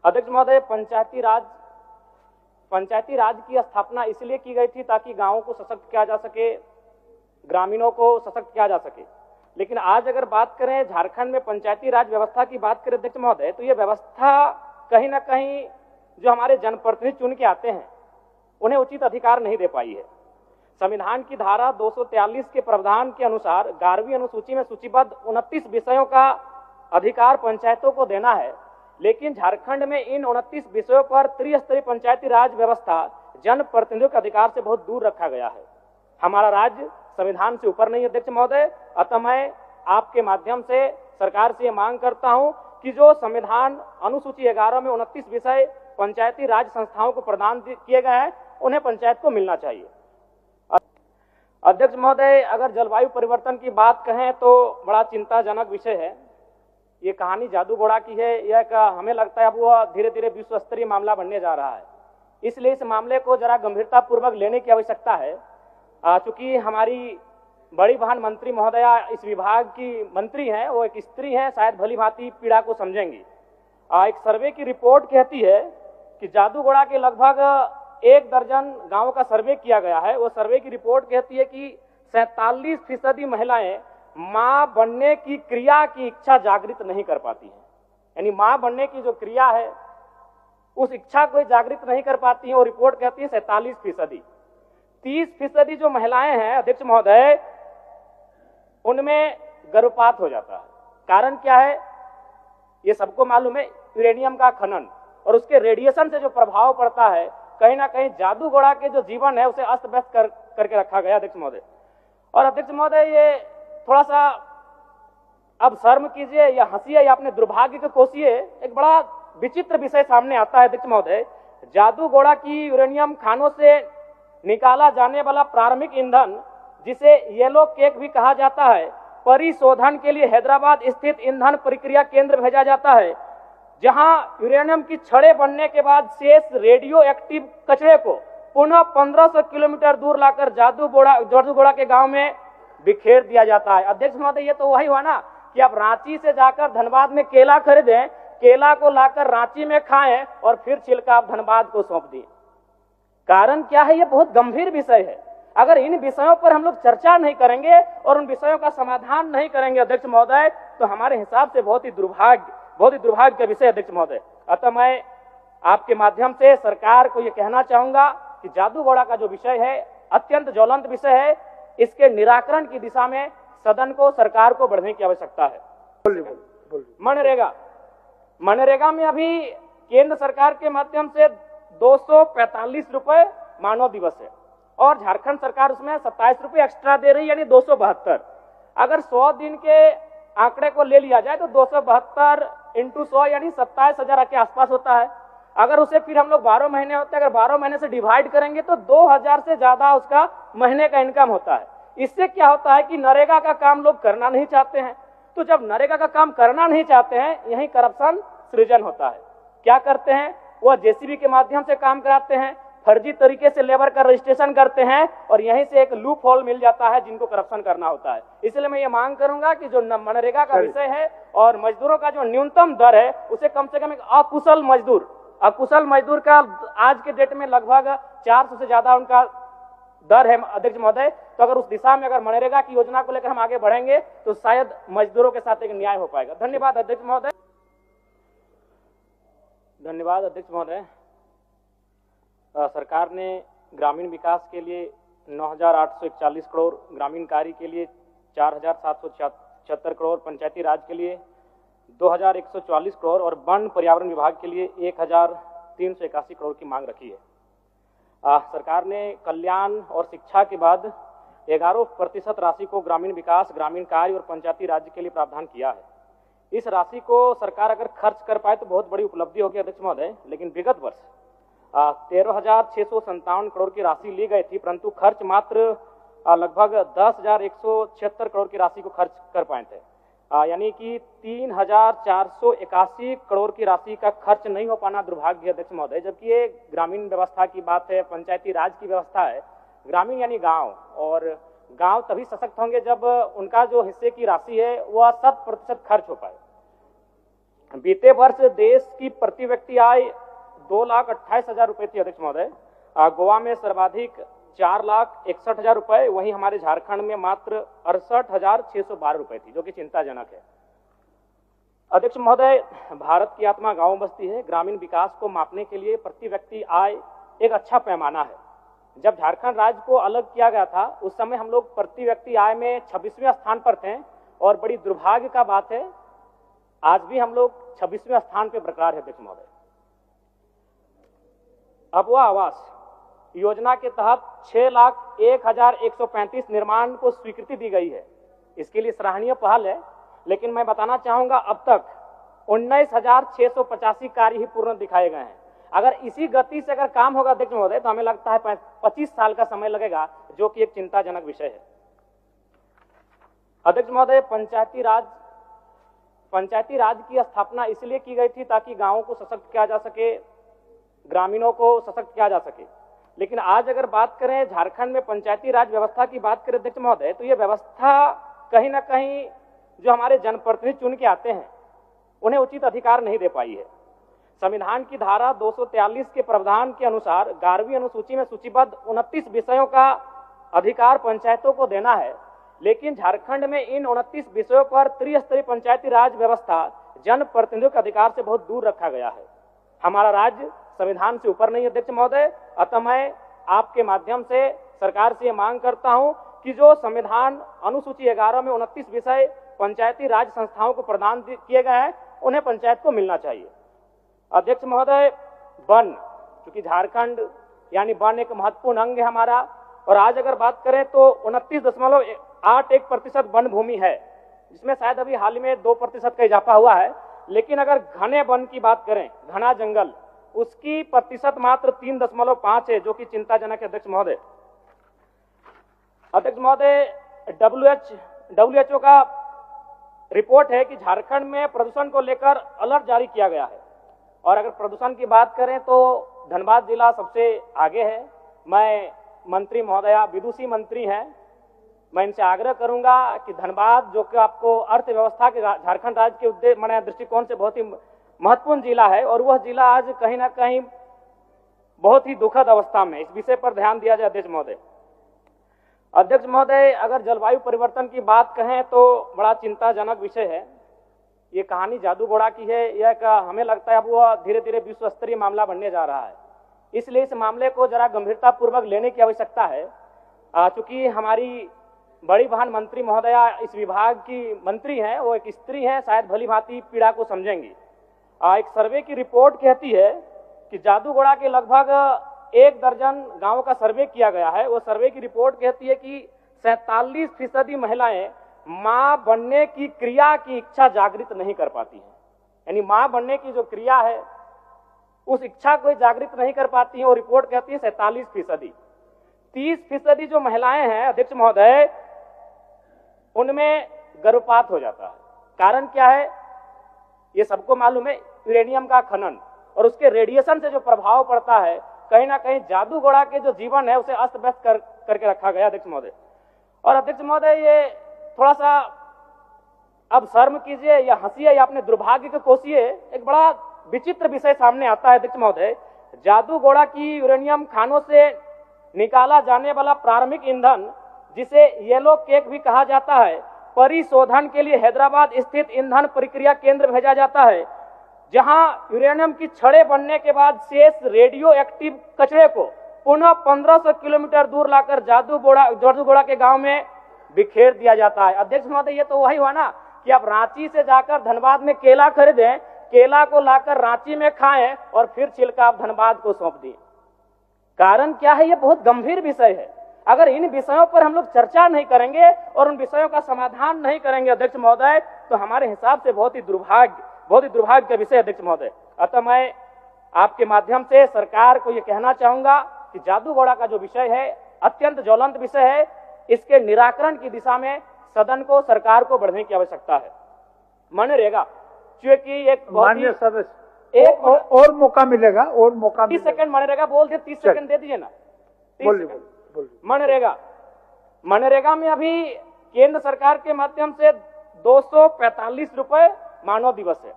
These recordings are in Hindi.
अध्यक्ष महोदय, पंचायती राज की स्थापना इसलिए की गई थी ताकि गांवों को सशक्त किया जा सके, ग्रामीणों को सशक्त किया जा सके। लेकिन आज अगर बात करें झारखंड में पंचायती राज व्यवस्था की बात करें अध्यक्ष महोदय, तो ये व्यवस्था कहीं ना कहीं जो हमारे जनप्रतिनिधि चुन के आते हैं उन्हें उचित अधिकार नहीं दे पाई है। संविधान की धारा 243 के प्रावधान के अनुसार 11वीं अनुसूची में सूचीबद्ध 29 विषयों का अधिकार पंचायतों को देना है, लेकिन झारखंड में इन 29 विषयों पर त्रिस्तरीय पंचायती राज व्यवस्था जनप्रतिनिधियों के अधिकार से बहुत दूर रखा गया है। हमारा राज्य संविधान से ऊपर नहीं है अध्यक्ष महोदय। अतः मैं आपके माध्यम से सरकार से मांग करता हूं कि जो संविधान अनुसूची 11 में 29 विषय पंचायती राज संस्थाओं को प्रदान किए गए हैं उन्हें पंचायत को मिलना चाहिए। अध्यक्ष महोदय, अगर जलवायु परिवर्तन की बात कहें तो बड़ा चिंताजनक विषय है। ये कहानी जादू घोड़ा की है। यह हमें लगता है अब वह धीरे धीरे विश्व स्तरीय मामला बनने जा रहा है, इसलिए इस मामले को जरा गंभीरता पूर्वक लेने की आवश्यकता है। चूंकि हमारी बड़ी बहन मंत्री महोदया इस विभाग की मंत्री हैं, वो एक स्त्री हैं, शायद भली भांति पीड़ा को समझेंगी। एक सर्वे की रिपोर्ट कहती है कि जादू घोड़ा के लगभग 1 दर्जन गांवों का सर्वे किया गया है। वो सर्वे की रिपोर्ट कहती है कि 47% महिलाएं मां बनने की क्रिया की इच्छा जागृत नहीं कर पाती हैं। यानी मां बनने की जो क्रिया है उस इच्छा को जागृत नहीं कर पाती है। वो रिपोर्ट कहती है 47%। 30% जो महिलाएं हैं अध्यक्ष महोदय, उनमें गर्भपात हो जाता है। कारण क्या है ये सबको मालूम है, यूरेनियम का खनन और उसके रेडिएशन से जो प्रभाव पड़ता है, कहीं ना कहीं जादू घोड़ा के जो जीवन है उसे अस्त व्यस्त करके रखा गया अध्यक्ष महोदय। और अध्यक्ष महोदय, ये थोड़ा सा अब शर्म कीजिए या हंसिए या अपने दुर्भाग्य को कोसिए, एक बड़ा विचित्र विषय सामने आता है अध्यक्ष महोदय। जादू घोड़ा की यूरेनियम खानों से निकाला जाने वाला प्रारंभिक ईंधन, जिसे येलो केक भी कहा जाता है, परिशोधन के लिए हैदराबाद स्थित ईंधन प्रक्रिया केंद्र भेजा जाता है, जहां यूरेनियम की छड़ें बनने के बाद शेष रेडियो एक्टिव कचरे को पुनः 1500 किलोमीटर दूर लाकर जादू घोड़ा के गांव में बिखेर दिया जाता है। अध्यक्ष महोदय, ये तो वही हुआ ना कि आप रांची से जाकर धनबाद में केला खरीदें, केला को लाकर रांची में खाएं और फिर छिलका आप धनबाद को सौंप दिए। कारण क्या है? ये बहुत गंभीर विषय है। अगर इन विषयों पर हम लोग चर्चा नहीं करेंगे और उन विषयों का समाधान नहीं करेंगे अध्यक्ष महोदय, तो हमारे हिसाब से बहुत ही दुर्भाग्य का विषय अध्यक्ष महोदय। अतः मैं आपके माध्यम से सरकार को ये कहना चाहूंगा कि जादू घोड़ा का जो विषय है अत्यंत ज्वलंत विषय है, इसके निराकरण की दिशा में सदन को, सरकार को बढ़ने की आवश्यकता है। मनरेगा में अभी केंद्र सरकार के माध्यम से 245 रुपए मानव दिवस है और झारखंड सरकार उसमें 27 रुपए एक्स्ट्रा दे रही है, यानी 272। अगर 100 दिन के आंकड़े को ले लिया जाए तो 272 × 100 यानी 27,000 के आसपास होता है। अगर उसे फिर हम लोग 12 महीने होते हैं, अगर 12 महीने से डिवाइड करेंगे तो 2000 से ज्यादा उसका महीने का इनकम होता है। इससे क्या होता है कि नरेगा का काम लोग करना नहीं चाहते हैं। तो जब नरेगा का काम करना नहीं चाहते हैं, यही करप्शन सृजन होता है। क्या करते हैं? वह जेसीबी के माध्यम से काम कराते हैं, फर्जी तरीके से लेबर का रजिस्ट्रेशन करते हैं और यहीं से एक लूप होल मिल जाता है जिनको करप्शन करना होता है। इसलिए मैं ये मांग करूंगा कि जो मनरेगा का विषय है और मजदूरों का जो न्यूनतम दर है उसे कम से कम एक अकुशल मजदूर का आज के डेट में लगभग 400 से ज्यादा उनका दर है अध्यक्ष महोदय। तो अगर उस दिशा में अगर मनरेगा की योजना को लेकर हम आगे बढ़ेंगे तो शायद मजदूरों के साथ एक न्याय हो पाएगा। धन्यवाद अध्यक्ष महोदय। धन्यवाद अध्यक्ष महोदय। सरकार ने ग्रामीण विकास के लिए 9,841 करोड़, ग्रामीण कार्य के लिए 4,776 करोड़, पंचायती राज के लिए 2,144 करोड़ और वन पर्यावरण विभाग के लिए 1,381 करोड़ की मांग रखी है। सरकार ने कल्याण और शिक्षा के बाद 11% राशि को ग्रामीण विकास, ग्रामीण कार्य और पंचायती राज्य के लिए प्रावधान किया है। इस राशि को सरकार अगर खर्च कर पाए तो बहुत बड़ी उपलब्धि होगी अध्यक्ष महोदय। लेकिन विगत वर्ष 13,657 करोड़ की राशि ली गई थी, परंतु खर्च मात्र लगभग 10,176 करोड़ की राशि को खर्च कर पाए थे। यानी कि 3,481 करोड़ की राशि का खर्च नहीं हो पाना दुर्भाग्य अध्यक्ष महोदय। जबकि ये ग्रामीण व्यवस्था की बात है, पंचायती राज की व्यवस्था है। ग्रामीण यानी गांव, और गांव तभी सशक्त होंगे जब उनका जो हिस्से की राशि है वह 100% खर्च हो पाए। बीते वर्ष देश की प्रति व्यक्ति आय 2,28,000 रुपए थी अध्यक्ष महोदय। गोवा में सर्वाधिक 4,61,000 रुपए, वहीं हमारे झारखंड में मात्र 68,612 रुपए थी, जो कि चिंताजनक है। अध्यक्ष महोदय, भारत की आत्मा गांव बस्ती है। ग्रामीण विकास को मापने के लिए प्रति व्यक्ति आय एक अच्छा पैमाना है। जब झारखंड राज्य को अलग किया गया था उस समय हम लोग प्रति व्यक्ति आय में 26वें स्थान पर थे, और बड़ी दुर्भाग्य का बात है आज भी हम लोग 26वें स्थान पर बरकरार है। अध्यक्ष महोदय, अबुआ आवास योजना के तहत 6,01,135 निर्माण को स्वीकृति दी गई है। इसके लिए सराहनीय पहल है, लेकिन मैं बताना चाहूंगा अब तक 19,685 कार्य ही पूर्ण दिखाए गए हैं। अगर इसी गति से अगर काम होगा अध्यक्ष महोदय तो हमें लगता है 25 साल का समय लगेगा, जो कि एक चिंताजनक विषय है। अध्यक्ष महोदय, पंचायती राज की स्थापना इसलिए की गई थी ताकि गांवों को सशक्त किया जा सके, ग्रामीणों को सशक्त किया जा सके। लेकिन आज अगर बात करें झारखंड में पंचायती राज व्यवस्था की बात करें अध्यक्ष महोदय, तो ये व्यवस्था कहीं ना कहीं जो हमारे जनप्रतिनिधि चुन के आते हैं उन्हें उचित अधिकार नहीं दे पाई है। संविधान की धारा 243 के प्रावधान के अनुसार 11वीं अनुसूची में सूचीबद्ध 29 विषयों का अधिकार पंचायतों को देना है, लेकिन झारखंड में इन 29 विषयों पर त्रिस्तरीय पंचायती राज व्यवस्था जनप्रतिनिधियों के अधिकार से बहुत दूर रखा गया है। हमारा राज्य संविधान से ऊपर नहीं अध्यक्ष महोदय। अतः मैं आपके माध्यम से सरकार से मांग करता हूं कि जो संविधान अनुसूची 11 में 29 विषय पंचायती राज संस्थाओं को प्रदान किए गए हैं उन्हें पंचायत को मिलना चाहिए। अध्यक्ष महोदय, वन, क्योंकि झारखंड यानी वन एक महत्वपूर्ण अंग है हमारा, और आज अगर बात करें तो 29.81% वन भूमि है, जिसमें शायद अभी हाल में 2% का इजाफा हुआ है। लेकिन अगर घने वन की बात करें, घना जंगल, उसकी प्रतिशत मात्र 3.5 है, जो कि चिंताजनक है। अध्यक्ष महोदय, WHO का रिपोर्ट है कि झारखंड में प्रदूषण को लेकर अलर्ट जारी किया गया है, और अगर प्रदूषण की बात करें तो धनबाद जिला सबसे आगे है। मैं मंत्री महोदया विदुषी मंत्री हैं, मैं इनसे आग्रह करूंगा कि धनबाद, जो कि आपको अर्थव्यवस्था के झारखंड राज्य के दृष्टिकोण से बहुत ही महत्वपूर्ण जिला है, और वह जिला आज कहीं ना कहीं बहुत ही दुखद अवस्था में, इस विषय पर ध्यान दिया जाए। अध्यक्ष महोदय, अगर जलवायु परिवर्तन की बात कहें तो बड़ा चिंताजनक विषय है। ये कहानी जादूगोड़ा की है, यह हमें लगता है अब वह धीरे धीरे विश्व स्तरीय मामला बनने जा रहा है। इसलिए इस मामले को जरा गंभीरता पूर्वक लेने की आवश्यकता है। चूंकि हमारी बड़ी बहन मंत्री महोदया इस विभाग की मंत्री हैं, वो एक स्त्री हैं, शायद भली भांति पीड़ा को समझेंगी। एक सर्वे की रिपोर्ट कहती है कि जादूगोड़ा के लगभग 1 दर्जन गांवों का सर्वे किया गया है। वो सर्वे की रिपोर्ट कहती है कि 47% महिलाएं मां बनने की क्रिया की इच्छा जागृत नहीं कर पाती हैं। यानी मां बनने की जो क्रिया है उस इच्छा को जागृत नहीं कर पाती है। वो रिपोर्ट कहती है 47%। 30% जो महिलाएं हैं अध्यक्ष महोदय, उनमें गर्भपात हो जाता है। कारण क्या है ये सबको मालूम है, यूरेनियम का खनन और उसके रेडिएशन से जो प्रभाव पड़ता है, कहीं ना कहीं जादूगोड़ा के जो जीवन है उसे अस्त व्यस्त करके रखा गया अध्यक्ष महोदय। और अध्यक्ष महोदय, ये थोड़ा सा अब शर्म कीजिए या हंसिए या अपने दुर्भाग्य को कोसिए, एक बड़ा विचित्र विषय सामने आता है अध्यक्ष महोदय। जादूगोड़ा की यूरेनियम खानों से निकाला जाने वाला प्रारंभिक ईंधन, जिसे येलो केक भी कहा जाता है, परिशोधन के लिए हैदराबाद स्थित ईंधन प्रक्रिया केंद्र भेजा जाता है, जहां यूरेनियम की छड़ें बनने के बाद शेष रेडियो एक्टिव कचरे को पुनः 1500 किलोमीटर दूर लाकर जादूगोड़ा के गांव में बिखेर दिया जाता है। अध्यक्ष महोदय, ये तो वही हुआ ना कि आप रांची से जाकर धनबाद में केला खरीदें, केला को लाकर रांची में खाएं और फिर छिलका आप धनबाद को सौंप दिए। कारण क्या है? ये बहुत गंभीर विषय है। अगर इन विषयों पर हम लोग चर्चा नहीं करेंगे और उन विषयों का समाधान नहीं करेंगे अध्यक्ष महोदय, तो हमारे हिसाब से बहुत ही दुर्भाग्य का विषय अध्यक्ष महोदय। अतः मैं आपके माध्यम से सरकार को ये कहना चाहूंगा कि जादूगोड़ा का जो विषय है अत्यंत ज्वलंत विषय है, इसके निराकरण की दिशा में सदन को, सरकार को बढ़ने की आवश्यकता है। मनरेगा, क्योंकि एक माननीय सदस्य एक और मौका मिलेगा, और मौका 30 सेकंड मनरेगा बोल दिए, 30 सेकंड दे दीजिए ना। मनरेगा में अभी केंद्र सरकार के माध्यम से 245 रुपए मानव दिवस है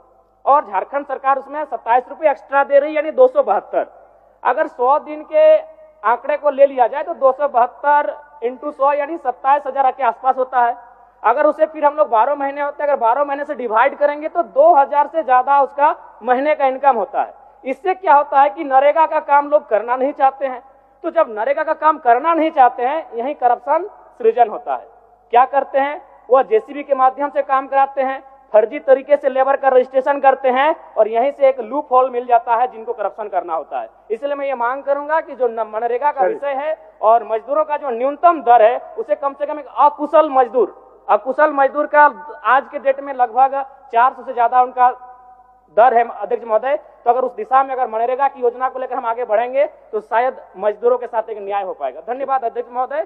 और झारखंड सरकार उसमें 27 रुपये एक्स्ट्रा दे रही है, यानी 272। अगर 100 दिन के आंकड़े को ले लिया जाए तो 272 इंटू 100 यानी 27,000 के आसपास होता है। अगर उसे फिर हम लोग 12 महीने होते हैं, अगर 12 महीने से डिवाइड करेंगे तो 2,000 से ज्यादा उसका महीने का इनकम होता है। इससे क्या होता है कि नरेगा का काम लोग करना नहीं चाहते हैं, तो जब नरेगा का काम करना नहीं चाहते हैं, यही करप्शन सृजन होता है। क्या करते हैं, वह जेसीबी के माध्यम से काम कराते हैं, फर्जी तरीके से लेबर का रजिस्ट्रेशन करते हैं और यहीं से एक लूप होल मिल जाता है जिनको करप्शन करना होता है। इसलिए मैं ये मांग करूंगा कि जो मनरेगा का विषय है और मजदूरों का जो न्यूनतम दर है उसे कम से कम एक अकुशल मजदूर का आज के डेट में लगभग 400 से ज्यादा उनका दर है अध्यक्ष महोदय। तो अगर उस दिशा में अगर मनरेगा की योजना को लेकर हम आगे बढ़ेंगे तो शायद मजदूरों के साथ एक न्याय हो पाएगा। धन्यवाद अध्यक्ष महोदय।